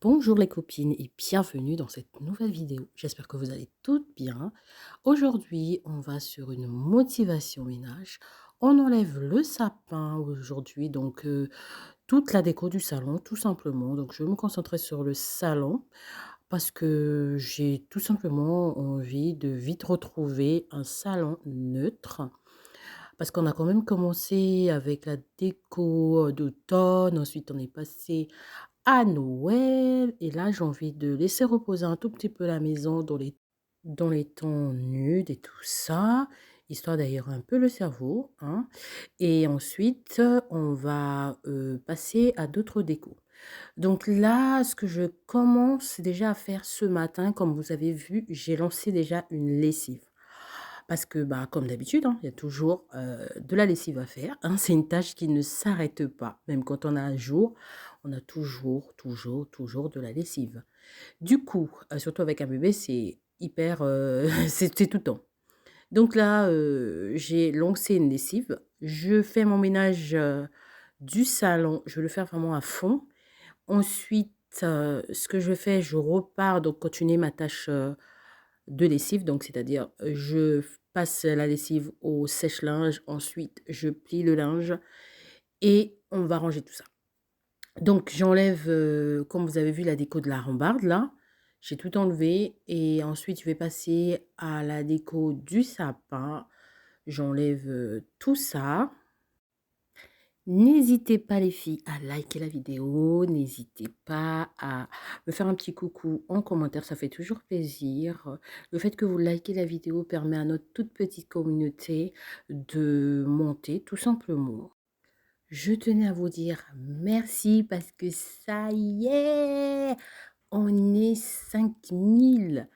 Bonjour les copines et bienvenue dans cette nouvelle vidéo. J'espère que vous allez toutes bien. Aujourd'hui, on va sur une motivation ménage. On enlève le sapin aujourd'hui, donc toute la déco du salon, tout simplement. Donc je vais me concentrer sur le salon parce que j'ai tout simplement envie de vite retrouver un salon neutre. Parce qu'on a quand même commencé avec la déco d'automne, ensuite on est passé à Noël et là, j'ai envie de laisser reposer un tout petit peu la maison dans les temps nudes et tout ça, histoire d'aérer un peu le cerveau, hein. Et ensuite, on va, passer à d'autres décos. Donc là, ce que je commence déjà à faire ce matin, comme vous avez vu, j'ai lancé déjà une lessive. Parce que, bah, comme d'habitude, hein, il y a toujours, de la lessive à faire, hein. C'est une tâche qui ne s'arrête pas. Même quand on a un jour, on a toujours, toujours, toujours de la lessive. Du coup, surtout avec un bébé, c'est hyper, c'est tout le temps. Donc là, j'ai lancé une lessive. Je fais mon ménage, du salon, je vais le faire vraiment à fond. Ensuite, ce que je fais, je repars donc continuer ma tâche, de lessive, donc c'est-à-dire, je passe la lessive au sèche-linge, ensuite je plie le linge et on va ranger tout ça. Donc j'enlève, comme vous avez vu la déco de la rambarde là, j'ai tout enlevé et ensuite je vais passer à la déco du sapin. J'enlève, tout ça. N'hésitez pas les filles à liker la vidéo, n'hésitez pas à me faire un petit coucou en commentaire, ça fait toujours plaisir. Le fait que vous likez la vidéo permet à notre toute petite communauté de monter tout simplement. Je tenais à vous dire merci parce que ça y est, on est 5000.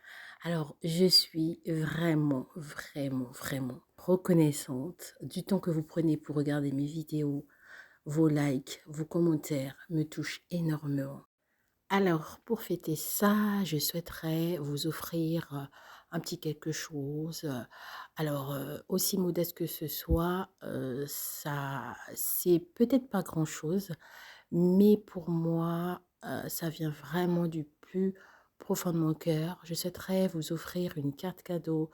Alors, je suis vraiment, vraiment, vraiment reconnaissante du temps que vous prenez pour regarder mes vidéos. Vos likes, vos commentaires me touchent énormément. Alors, pour fêter ça, je souhaiterais vous offrir un petit quelque chose. Alors, aussi modeste que ce soit, ça, c'est peut-être pas grand-chose, mais pour moi, ça vient vraiment du plus profond de mon cœur. Je souhaiterais vous offrir une carte cadeau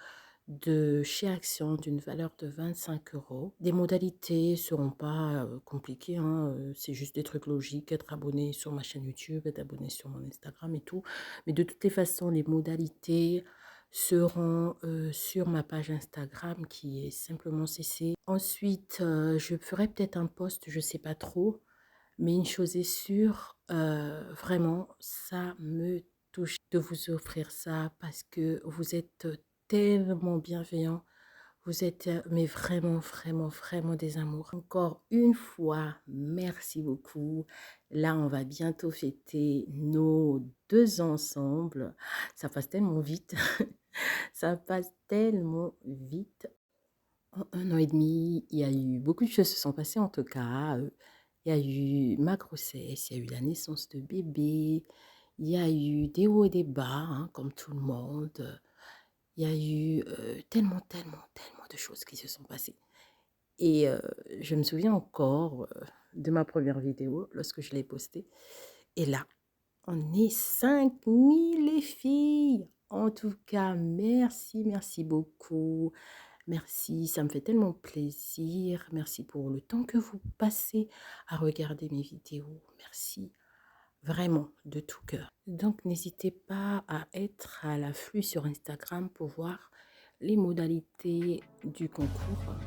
de chez Action d'une valeur de 25 €. Les modalités seront pas, compliquées, hein, c'est juste des trucs logiques, être abonné sur ma chaîne YouTube, être abonné sur mon Instagram et tout. Mais de toutes les façons, les modalités seront, sur ma page Instagram qui est simplement CC. Ensuite, je ferai peut-être un post, je sais pas trop, mais une chose est sûre, vraiment, ça me touche de vous offrir ça parce que vous êtes tellement bienveillants. Vous êtes, mais vraiment, vraiment, vraiment des amours. Encore une fois, merci beaucoup. Là, on va bientôt fêter nos 2 ans ensemble. Ça passe tellement vite. Ça passe tellement vite. En 1 an et demi, il y a eu beaucoup de choses se sont passées en tout cas, il y a eu ma grossesse, il y a eu la naissance de bébé, il y a eu des hauts et des bas, hein, comme tout le monde, il y a eu, tellement, tellement, tellement de choses qui se sont passées et je me souviens encore, de ma première vidéo lorsque je l'ai postée et là, on est 5000 les filles! En tout cas, merci, merci beaucoup. Merci, ça me fait tellement plaisir. Merci pour le temps que vous passez à regarder mes vidéos. Merci vraiment de tout cœur. Donc, n'hésitez pas à être à l'afflux sur Instagram pour voir les modalités du concours.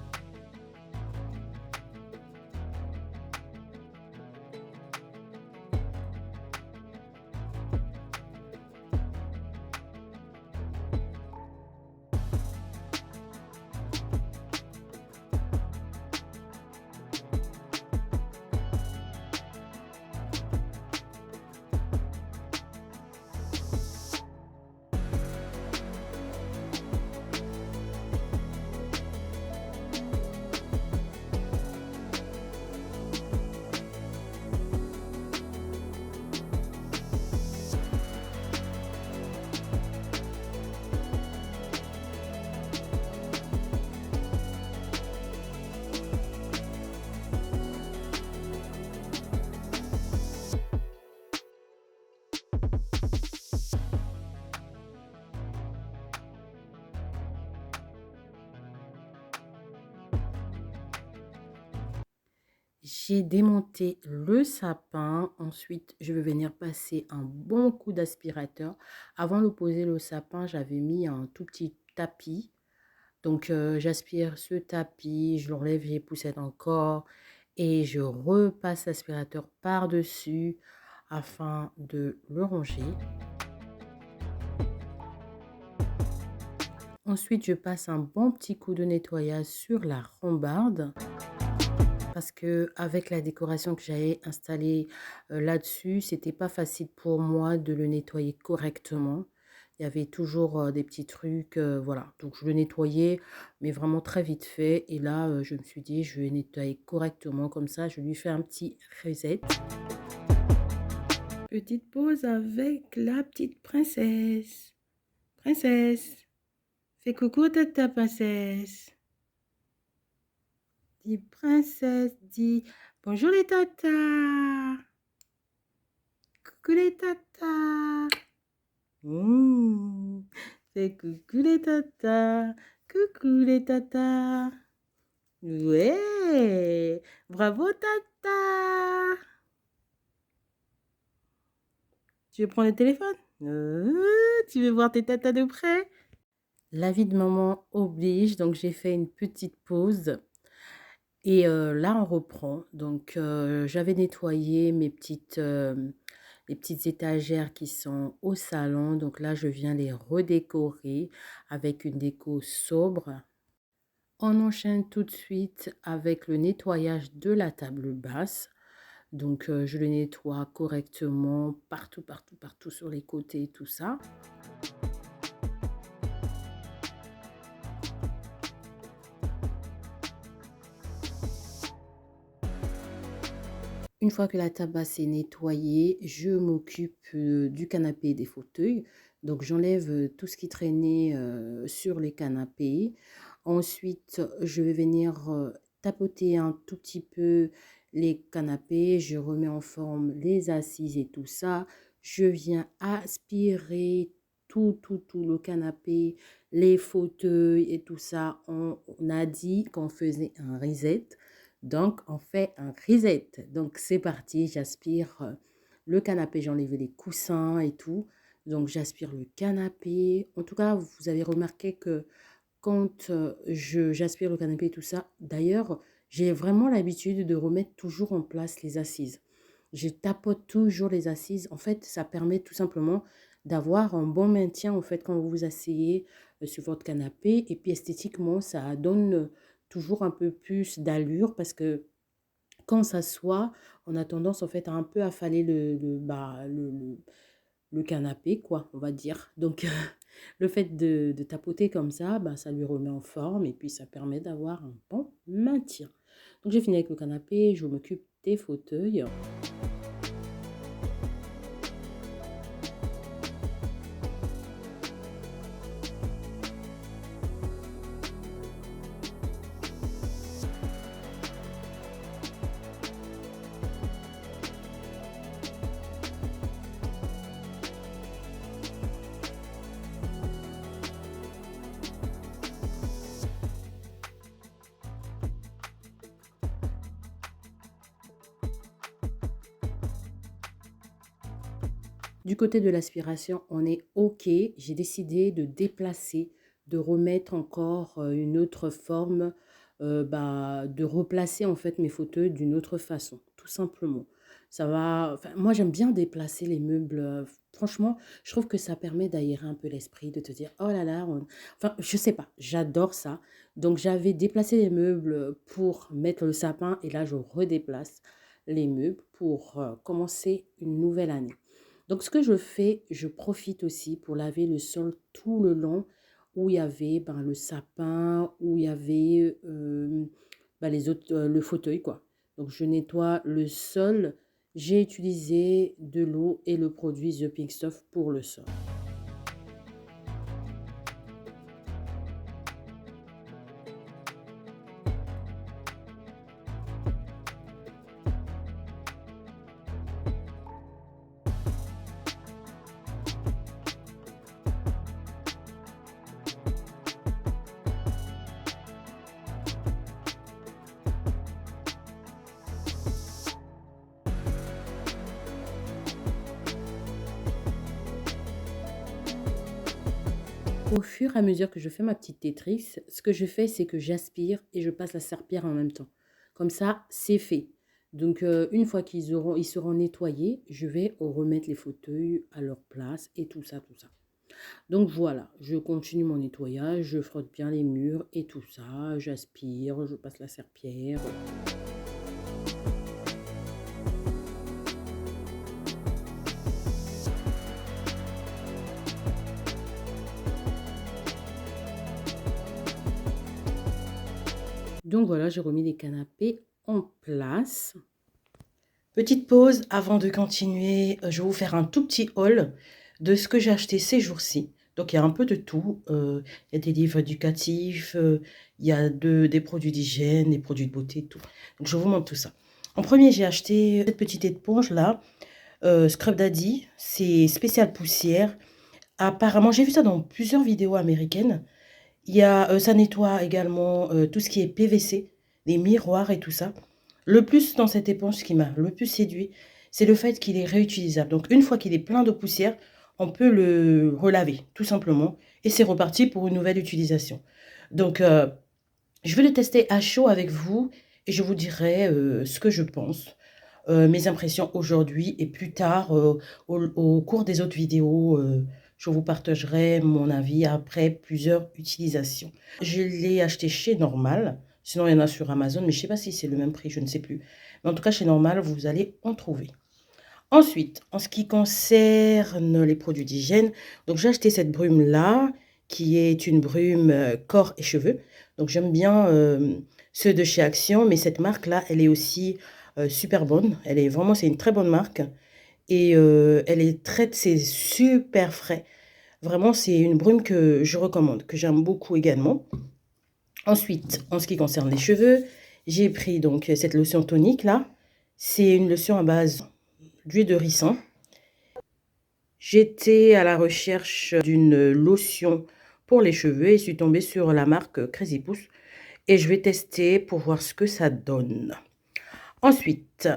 J'ai démonté le sapin. Ensuite, je vais venir passer un bon coup d'aspirateur. Avant de poser le sapin, j'avais mis un tout petit tapis. Donc, j'aspire ce tapis, je l'enlève les poussettes encore et je repasse l'aspirateur par-dessus afin de le ranger. Ensuite, je passe un bon petit coup de nettoyage sur la rambarde parce que avec la décoration que j'avais installée là-dessus, c'était pas facile pour moi de le nettoyer correctement. Il y avait toujours des petits trucs, voilà. Donc je le nettoyais, mais vraiment très vite fait. Et là, je me suis dit, je vais nettoyer correctement comme ça. Je lui fais un petit reset. Petite pause avec la petite princesse. Princesse, fais coucou tata princesse. Dis princesse, dis bonjour les tatas. Coucou les tatas. Fais coucou les tatas. Coucou les tatas. Ouais. Bravo tata. Tu veux prendre le téléphone? Tu veux voir tes tatas de près? La vie de maman oblige, donc j'ai fait une petite pause. Et là, on reprend. Donc, j'avais nettoyé les petites étagères qui sont au salon. Donc là, je viens les redécorer avec une déco sobre. On enchaîne tout de suite avec le nettoyage de la table basse. Donc, je le nettoie correctement partout, partout, partout sur les côtés, tout ça. Une fois que la table basse est nettoyée, je m'occupe du canapé et des fauteuils. Donc, j'enlève tout ce qui traînait sur les canapés. Ensuite, je vais venir tapoter un tout petit peu les canapés. Je remets en forme les assises et tout ça. Je viens aspirer tout le canapé, les fauteuils et tout ça. On a dit qu'on faisait un reset. Donc, on fait un reset. Donc, c'est parti. J'aspire le canapé. J'ai enlevé les coussins et tout. Donc, j'aspire le canapé. En tout cas, vous avez remarqué que quand j'aspire le canapé et tout ça, d'ailleurs, j'ai vraiment l'habitude de remettre toujours en place les assises. Je tapote toujours les assises. En fait, ça permet tout simplement d'avoir un bon maintien, en fait, quand vous vous asseyez sur votre canapé. Et puis, esthétiquement, ça donne toujours un peu plus d'allure parce que quand on s'assoit, on a tendance, en fait, à un peu affaler le canapé, quoi, on va dire. Donc, le fait de tapoter comme ça, bah, ça lui remet en forme et puis ça permet d'avoir un bon maintien. Donc, j'ai fini avec le canapé, je m'occupe des fauteuils. Du côté de l'aspiration, on est OK. J'ai décidé de déplacer, de remettre encore une autre forme, de replacer en fait mes fauteuils d'une autre façon, tout simplement. Ça va, enfin, moi j'aime bien déplacer les meubles. Franchement, je trouve que ça permet d'aérer un peu l'esprit, de te dire, oh là là, enfin, je sais pas, j'adore ça. Donc j'avais déplacé les meubles pour mettre le sapin et là je redéplace les meubles pour commencer une nouvelle année. Donc, ce que je fais, je profite aussi pour laver le sol tout le long où il y avait le sapin, où il y avait les autres, le fauteuil, quoi. Donc, je nettoie le sol. J'ai utilisé de l'eau et le produit The Pink Stuff pour le sol. Au fur et à mesure que je fais ma petite Tetris, ce que je fais, c'est que j'aspire et je passe la serpillière en même temps. Comme ça, c'est fait. Donc, une fois ils seront nettoyés, je vais remettre les fauteuils à leur place et tout ça, tout ça. Donc voilà, je continue mon nettoyage, je frotte bien les murs et tout ça, j'aspire, je passe la serpillière. Donc voilà, j'ai remis les canapés en place. Petite pause avant de continuer, je vais vous faire un tout petit haul de ce que j'ai acheté ces jours-ci. Donc il y a un peu de tout, il y a des livres éducatifs, il y a des produits d'hygiène, des produits de beauté, tout. Donc je vous montre tout ça. En premier, j'ai acheté cette petite éponge là, Scrub Daddy, c'est spécial poussière. Apparemment, j'ai vu ça dans plusieurs vidéos américaines. Il y a, ça nettoie également tout ce qui est PVC, les miroirs et tout ça. Le plus dans cette éponge, ce qui m'a le plus séduit, c'est le fait qu'il est réutilisable. Donc une fois qu'il est plein de poussière, on peut le relaver, tout simplement. Et c'est reparti pour une nouvelle utilisation. Donc je vais le tester à chaud avec vous et je vous dirai ce que je pense. Mes impressions aujourd'hui et plus tard au cours des autres vidéos, je vous partagerai mon avis après plusieurs utilisations. Je l'ai acheté chez Normal, sinon il y en a sur Amazon, mais je ne sais pas si c'est le même prix, je ne sais plus. Mais en tout cas, chez Normal, vous allez en trouver. Ensuite, en ce qui concerne les produits d'hygiène, donc j'ai acheté cette brume-là, qui est une brume corps et cheveux. Donc j'aime bien ceux de chez Action, mais cette marque-là, elle est aussi super bonne. Elle est vraiment, c'est une très bonne marque. Et elle est très, c'est super frais. Vraiment, c'est une brume que je recommande, que j'aime beaucoup également. Ensuite, en ce qui concerne les cheveux, j'ai pris donc cette lotion tonique là. C'est une lotion à base d'huile de ricin. J'étais à la recherche d'une lotion pour les cheveux et suis tombée sur la marque Crazy Pouce. Et je vais tester pour voir ce que ça donne. Ensuite,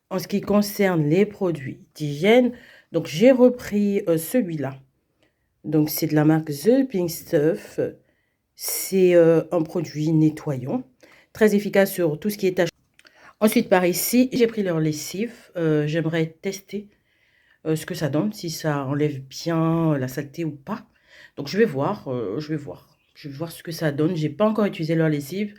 en ce qui concerne les produits d'hygiène, donc j'ai repris celui-là. Donc c'est de la marque The Pink Stuff. C'est un produit nettoyant, très efficace sur tout ce qui est taches. Ensuite, par ici, j'ai pris leur lessive. J'aimerais tester ce que ça donne, si ça enlève bien la saleté ou pas. Donc je vais voir, je vais voir. Je vais voir ce que ça donne. J'ai pas encore utilisé leur lessive.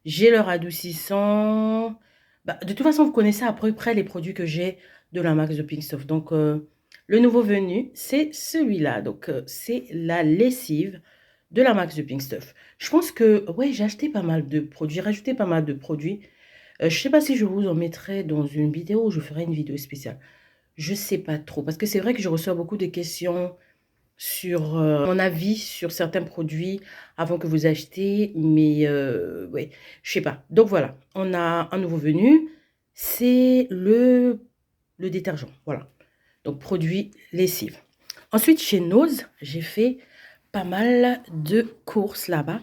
J'ai leur adoucissant. Bah, de toute façon, vous connaissez à peu près les produits que j'ai de la marque The Pink Stuff. Donc, le nouveau venu, c'est celui-là. Donc, c'est la lessive de la marque The Pink Stuff. Je pense que, ouais, j'ai acheté pas mal de produits, rajouté pas mal de produits. Je ne sais pas si je vous en mettrai dans une vidéo ou je ferai une vidéo spéciale. Je ne sais pas trop. Parce que c'est vrai que je reçois beaucoup de questions sur mon avis sur certains produits avant que vous achetez, mais ouais, je sais pas. Donc voilà, on a un nouveau venu, c'est le détergent, voilà. Donc produit lessive. Ensuite, chez Nose, j'ai fait pas mal de courses là-bas.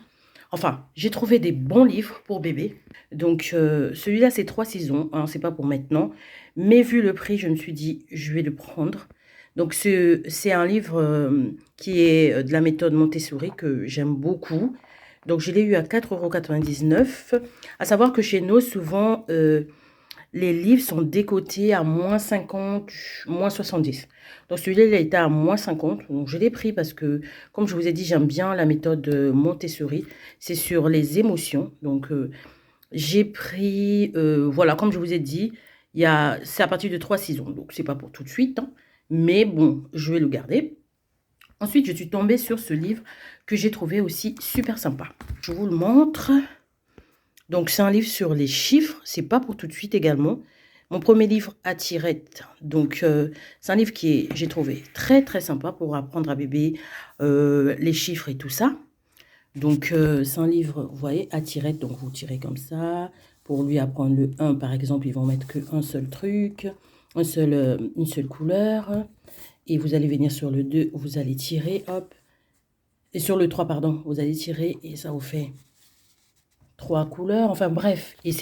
Enfin, j'ai trouvé des bons livres pour bébé. Donc celui-là, c'est 3 saisons, hein, c'est pas pour maintenant. Mais vu le prix, je me suis dit, je vais le prendre. Donc, c'est un livre qui est de la méthode Montessori que j'aime beaucoup. Donc, je l'ai eu à 4,99 €. À savoir que chez nous, souvent, les livres sont décotés à moins 50, moins 70. Donc, celui-là, il a été à moins 50. Donc, je l'ai pris parce que, comme je vous ai dit, j'aime bien la méthode Montessori. C'est sur les émotions. Donc, j'ai pris, voilà, comme je vous ai dit, c'est à partir de 3 saisons. Donc, c'est pas pour tout de suite, hein. Mais bon, je vais le garder. Ensuite, je suis tombée sur ce livre que j'ai trouvé aussi super sympa. Je vous le montre. Donc, c'est un livre sur les chiffres. C'est pas pour tout de suite également. Mon premier livre à tirette. Donc, c'est un livre qui j'ai trouvé très, très sympa pour apprendre à bébé les chiffres et tout ça. Donc, c'est un livre, vous voyez, à tirette. Donc, vous tirez comme ça. Pour lui apprendre le 1, par exemple, ils vont mettre qu'un seul truc, une seule couleur. Et vous allez venir sur le 2, vous allez tirer, hop. Et sur le 3, pardon, vous allez tirer et ça vous fait 3 couleurs. Enfin, bref. Et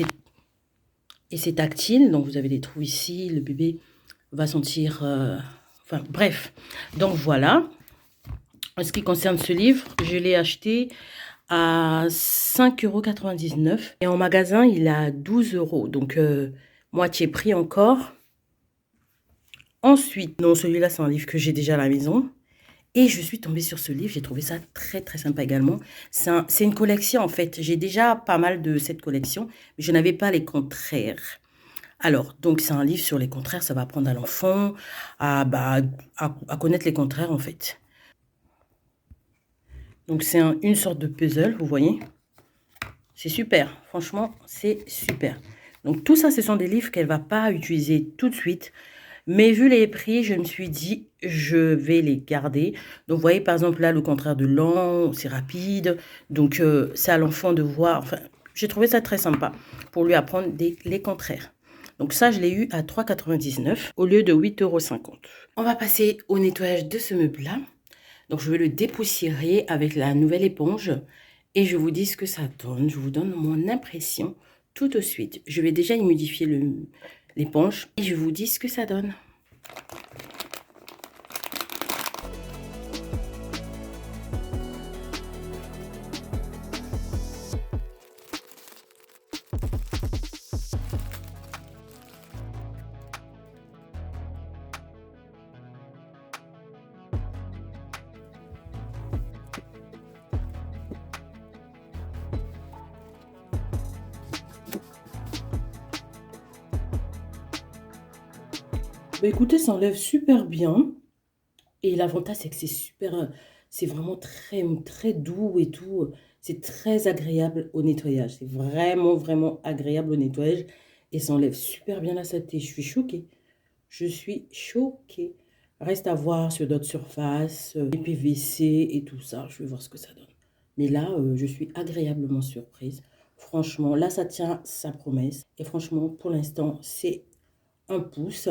c'est tactile. Donc, vous avez des trous ici. Le bébé va sentir... enfin, bref. Donc, voilà. En ce qui concerne ce livre, je l'ai acheté à 5,99 € et en magasin, il est à 12 €, donc moitié prix encore. Ensuite, non, celui-là, c'est un livre que j'ai déjà à la maison. Et je suis tombée sur ce livre, j'ai trouvé ça très très sympa également. C'est une collection en fait, j'ai déjà pas mal de cette collection, mais je n'avais pas les contraires. Alors, donc c'est un livre sur les contraires, ça va apprendre à l'enfant à connaître les contraires en fait. Donc c'est une sorte de puzzle, vous voyez. C'est super, franchement, c'est super. Donc tout ça, ce sont des livres qu'elle va pas utiliser tout de suite. Mais vu les prix, je me suis dit, je vais les garder. Donc, vous voyez, par exemple, là, le contraire de lent, c'est rapide. Donc, c'est à l'enfant de voir. Enfin, j'ai trouvé ça très sympa pour lui apprendre les contraires. Donc, ça, je l'ai eu à 3,99 € au lieu de 8,50 €. On va passer au nettoyage de ce meuble-là. Donc, je vais le dépoussiérer avec la nouvelle éponge. Et je vous dis ce que ça donne. Je vous donne mon impression tout de suite. Je vais déjà humidifier l'éponge et je vous dis ce que ça donne. Bah écoutez, ça enlève super bien. Et l'avantage, c'est que c'est super, c'est vraiment très, très doux et tout. C'est très agréable au nettoyage. C'est vraiment, vraiment agréable au nettoyage. Et ça enlève super bien la saleté. Je suis choquée. Je suis choquée. Reste à voir sur d'autres surfaces, les PVC et tout ça. Je vais voir ce que ça donne. Mais là, je suis agréablement surprise. Franchement, là, ça tient sa promesse. Et franchement, pour l'instant, c'est un pouce.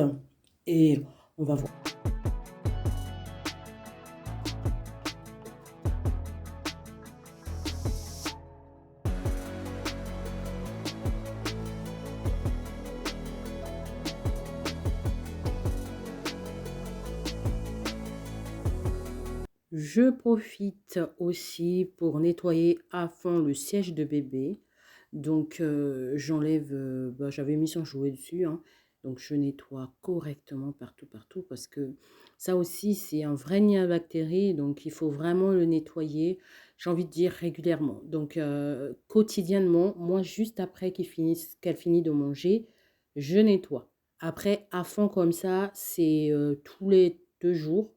Et on va voir. Je profite aussi pour nettoyer à fond le siège de bébé. Donc, j'enlève, j'avais mis son jouet dessus, hein. Donc, je nettoie correctement partout, partout, parce que ça aussi, c'est un vrai nid à bactéries. Donc, il faut vraiment le nettoyer, j'ai envie de dire régulièrement. Donc, quotidiennement, moi, juste après qu'elle finit de manger, je nettoie. Après, à fond comme ça, c'est tous les 2 jours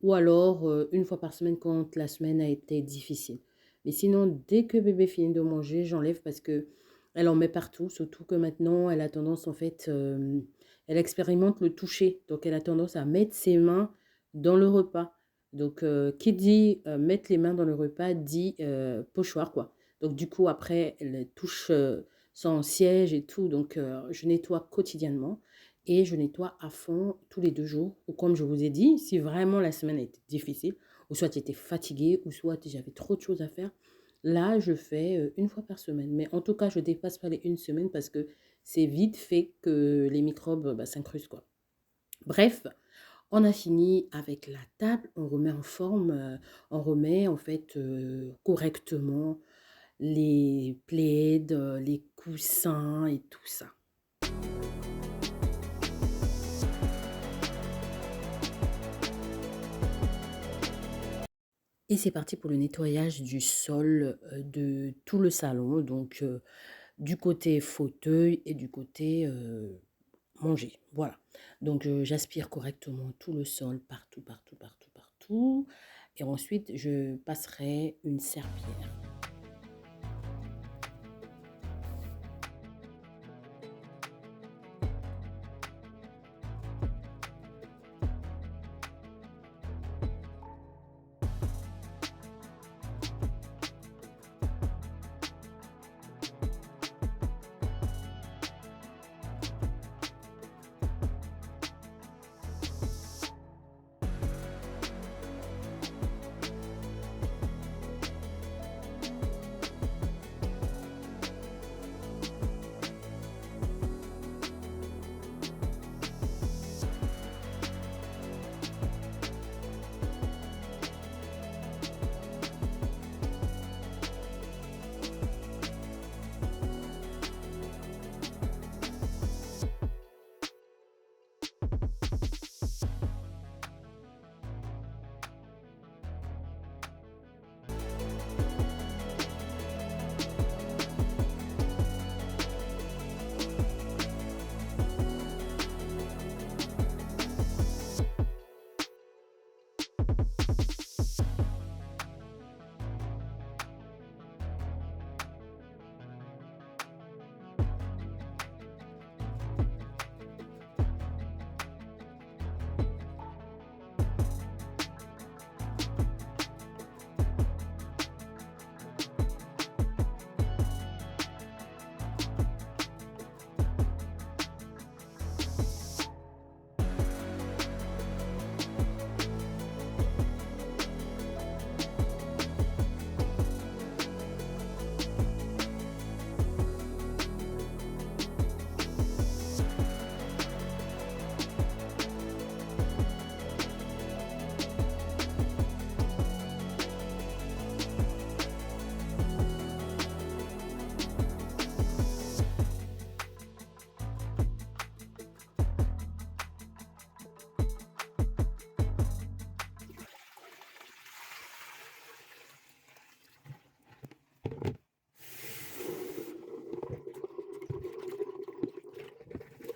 ou alors une fois par semaine quand la semaine a été difficile. Mais sinon, dès que bébé finit de manger, j'enlève parce que elle en met partout, surtout que maintenant, elle a tendance, en fait, elle expérimente le toucher. Donc, elle a tendance à mettre ses mains dans le repas. Donc, qui dit mettre les mains dans le repas dit pochoir, quoi. Donc, du coup, après, elle touche son siège et tout. Donc, je nettoie quotidiennement. Et je nettoie à fond tous les 2 jours. Ou comme je vous ai dit, si vraiment la semaine était difficile, ou soit j'étais fatiguée, ou soit j'avais trop de choses à faire, là, je fais une fois par semaine. Mais en tout cas, je ne dépasse pas les 1 semaine parce que c'est vite fait que les microbes s'incrustent, quoi. Bref, on a fini avec la table. On remet en forme, on remet en fait correctement les plaids, les coussins et tout ça. Et c'est parti pour le nettoyage du sol de tout le salon, donc du côté fauteuil et du côté manger. Voilà. Donc j'aspire correctement tout le sol, partout, partout, partout, partout. Et ensuite, je passerai une serpillière.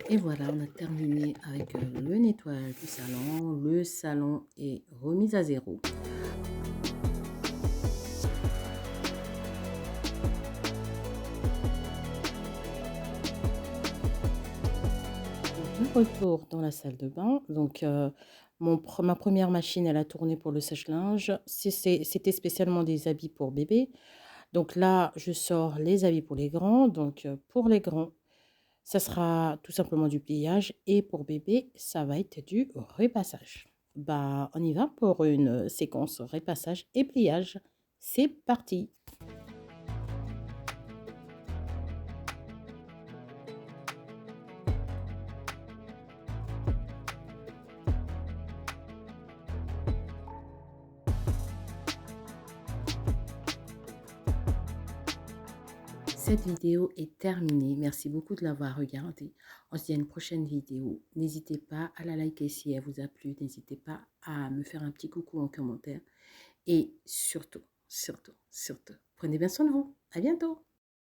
Et voilà, on a terminé avec le nettoyage du salon. Le salon est remis à zéro. De retour dans la salle de bain. Donc, ma première machine, elle a tourné pour le sèche-linge. C'était spécialement des habits pour bébé. Donc là, je sors les habits pour les grands. Donc, pour les grands, ça sera tout simplement du pliage. Et pour bébé, ça va être du repassage. Bah, on y va pour une séquence repassage et pliage. C'est parti! Cette vidéo est terminée. Merci beaucoup de l'avoir regardée. On se dit à une prochaine vidéo. N'hésitez pas à la liker si elle vous a plu. N'hésitez pas à me faire un petit coucou en commentaire. Et surtout, surtout, surtout, prenez bien soin de vous. À bientôt.